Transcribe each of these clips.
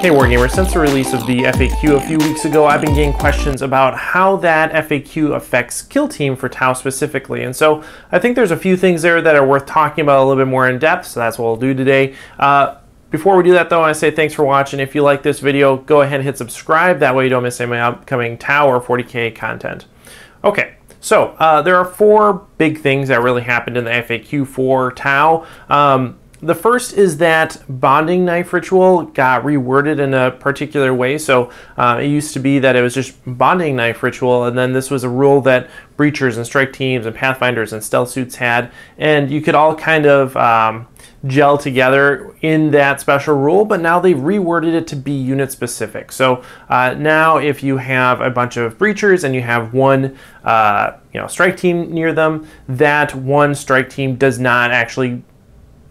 Hey Wargamer, since the release of the FAQ a few weeks ago, I've been getting questions about how that FAQ affects Kill Team for Tau specifically. And so I think there's a few things there that are worth talking about a little bit more in depth, so that's what we'll do today. Before we do that though, I want to say thanks for watching. If you like this video, go ahead and hit subscribe. That way you don't miss any of my upcoming Tau or 40K content. Okay, so there are four big things that really happened in the FAQ for Tau. The first is that bonding knife ritual got reworded in a particular way. So it used to be that it was just bonding knife ritual, and then this was a rule that breachers and strike teams and pathfinders and stealth suits had, and you could all kind of gel together in that special rule, but now they've reworded it to be unit specific. So now if you have a bunch of breachers and you have one strike team near them, that one strike team does not actually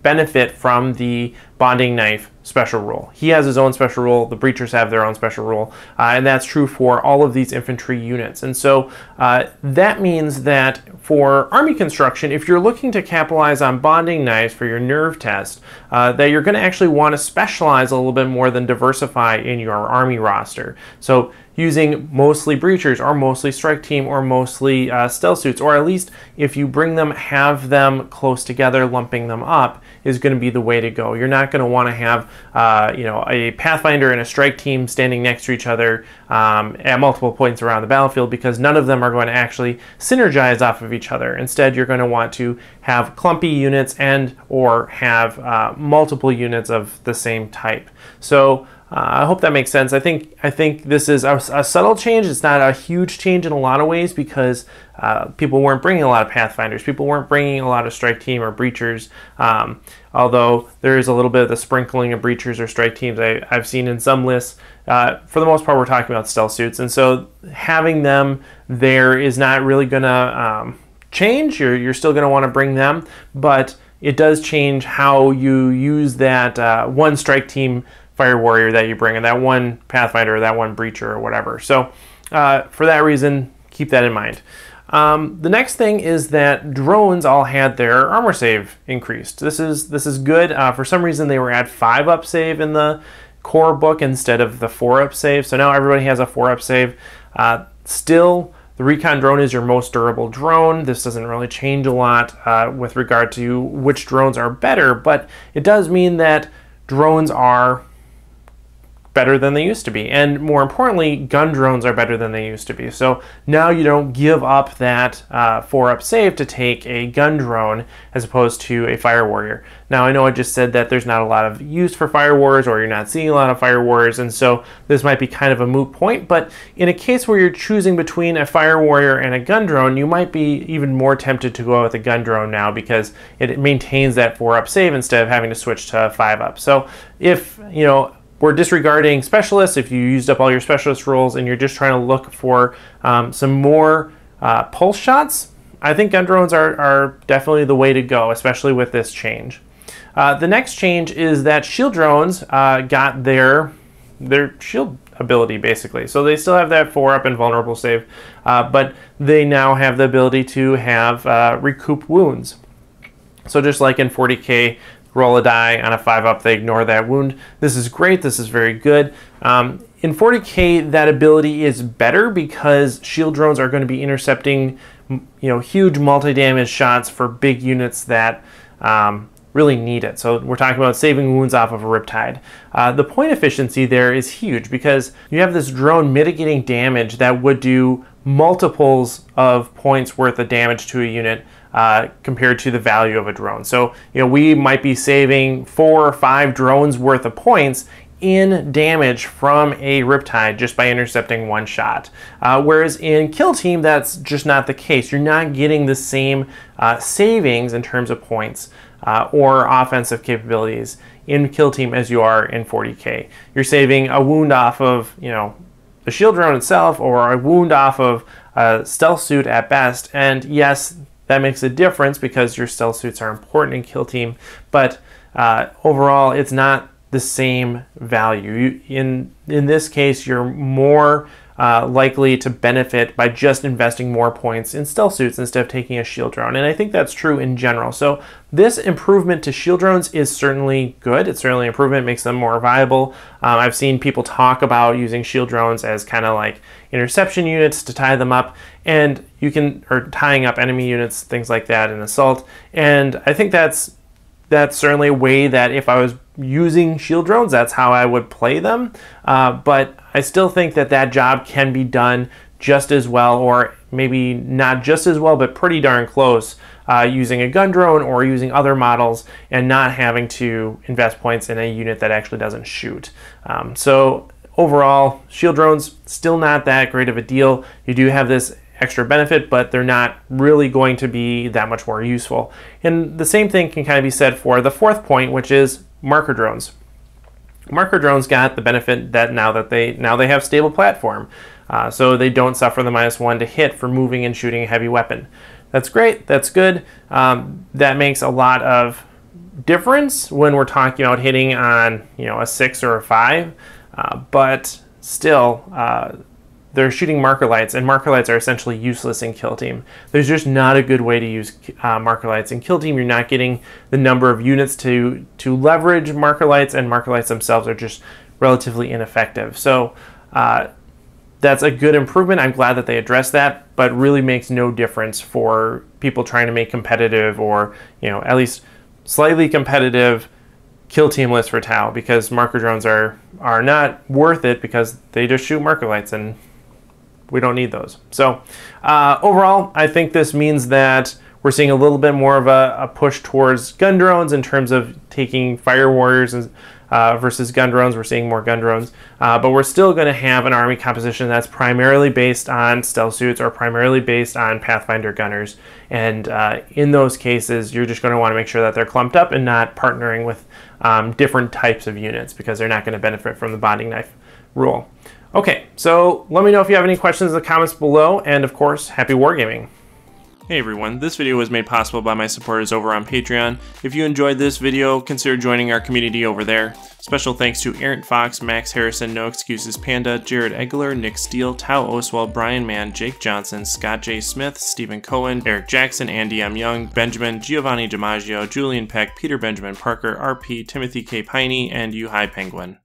benefit from the bonding knife special rule. He has his own special rule, the breachers have their own special rule, and that's true for all of these infantry units. And so that means that for army construction, if you're looking to capitalize on bonding knives for your nerve test, that you're going to actually want to specialize a little bit more than diversify in your army roster. So using mostly breachers or mostly strike team or mostly stealth suits, or at least if you bring them, have them close together, lumping them up is going to be the way to go. You're not going to want to have a pathfinder and a strike team standing next to each other at multiple points around the battlefield, because none of them are going to actually synergize off of each other. Instead, you're going to want to have clumpy units and or have multiple units of the same type. So I hope that makes sense. I think this is a subtle change. It's not a huge change in a lot of ways, because people weren't bringing a lot of pathfinders. People weren't bringing a lot of strike team or breachers. Although there is a little bit of the sprinkling of breachers or strike teams I've seen in some lists. For the most part, we're talking about stealth suits, and so having them there is not really going to change. You're still going to want to bring them, but it does change how you use that one strike team fire warrior that you bring, and that one pathfinder or that one breacher or whatever. So for that reason, keep that in mind. The next thing is that drones all had their armor save increased. This is good. For some reason they were at 5-up save in the core book instead of the 4-up save. So now everybody has a 4-up save. Still, the recon drone is your most durable drone. This doesn't really change a lot with regard to which drones are better, but it does mean that drones are better than they used to be, and more importantly, gun drones are better than they used to be. So now you don't give up that 4-up save to take a gun drone as opposed to a fire warrior. Now I know I just said that there's not a lot of use for fire warriors, or you're not seeing a lot of fire warriors, and so this might be kind of a moot point, but in a case where you're choosing between a fire warrior and a gun drone, you might be even more tempted to go with a gun drone now, because it maintains that 4-up save instead of having to switch to 5-up. So if we're disregarding specialists, if you used up all your specialist roles and you're just trying to look for some more pulse shots, I think gun drones are definitely the way to go, especially with this change. The next change is that shield drones got their shield ability, basically. So they still have that 4-up invulnerable save, but they now have the ability to have recoup wounds. So just like in 40K, roll a die on a 5-up, they ignore that wound. This is great. This is very good. In 40K, that ability is better because shield drones are going to be intercepting, huge multi-damage shots for big units that really need it. So we're talking about saving wounds off of a Riptide. The point efficiency there is huge, because you have this drone mitigating damage that would do multiples of points worth of damage to a unit compared to the value of a drone. So we might be saving 4 or 5 drones worth of points in damage from a Riptide just by intercepting one shot. Whereas in Kill Team, that's just not the case. You're not getting the same savings in terms of points or offensive capabilities in Kill Team as you are in 40K. You're saving a wound off of the shield drone itself, or a wound off of a stealth suit at best. And yes, that makes a difference because your stealth suits are important in Kill Team, but overall it's not the same value. In this case, you're more likely to benefit by just investing more points in stealth suits instead of taking a shield drone. And I think that's true in general. So this improvement to shield drones is certainly good. It's certainly an improvement, makes them more viable. I've seen people talk about using shield drones as kind of like interception units to tie them up, and you can, or tying up enemy units, things like that in assault. And I think that's certainly a way that if I was using shield drones, that's how I would play them. But I still think that that job can be done just as well, or maybe not just as well, but pretty darn close, using a gun drone or using other models and not having to invest points in a unit that actually doesn't shoot. So overall, shield drones, still not that great of a deal. You do have this extra benefit, but they're not really going to be that much more useful. And the same thing can kind of be said for the fourth point, which is marker drones. Marker drones got the benefit that now they have stable platform, so they don't suffer the -1 to hit for moving and shooting a heavy weapon. That's great. That's good. That makes a lot of difference when we're talking about hitting on, you know, a 6 or a 5, but still. They're shooting marker lights, and marker lights are essentially useless in Kill Team. There's just not a good way to use marker lights in Kill Team. You're not getting the number of units to leverage marker lights, and marker lights themselves are just relatively ineffective. So that's a good improvement. I'm glad that they addressed that, but really makes no difference for people trying to make competitive, or, you know, at least slightly competitive Kill Team lists for Tau, because marker drones are not worth it because they just shoot marker lights, and we don't need those. So overall, I think this means that we're seeing a little bit more of a push towards gun drones in terms of taking fire warriors versus gun drones. We're seeing more gun drones, but we're still going to have an army composition that's primarily based on stealth suits or primarily based on Pathfinder gunners. And in those cases, you're just going to want to make sure that they're clumped up and not partnering with different types of units, because they're not going to benefit from the bonding knife rule. Okay, so let me know if you have any questions in the comments below, and of course, happy wargaming. Hey everyone, this video was made possible by my supporters over on Patreon. If you enjoyed this video, consider joining our community over there. Special thanks to Errant Fox, Max Harrison, No Excuses Panda, Jared Egler, Nick Steele, Tao Oswald, Brian Mann, Jake Johnson, Scott J. Smith, Stephen Cohen, Eric Jackson, Andy M. Young, Benjamin, Giovanni DiMaggio, Julian Peck, Peter Benjamin Parker, RP, Timothy K. Piney, and Yuhai Penguin.